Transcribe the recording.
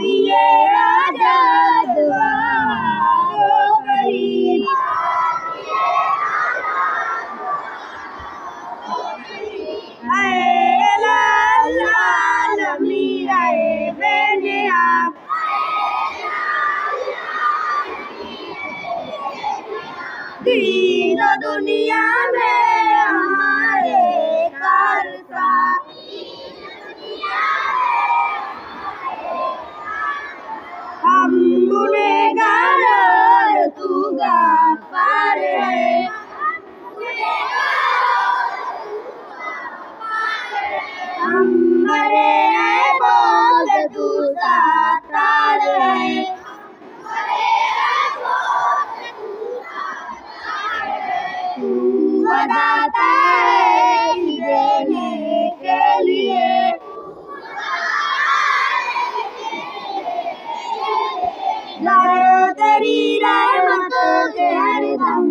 ये आजाद करीब दीन दुनिया में हमारे खालसा हम गुनहगार और तू गफ्फार है हम मरे हैं बोल तू सत्तार है बताता है देने के लिए तेरी रहमत के हरदम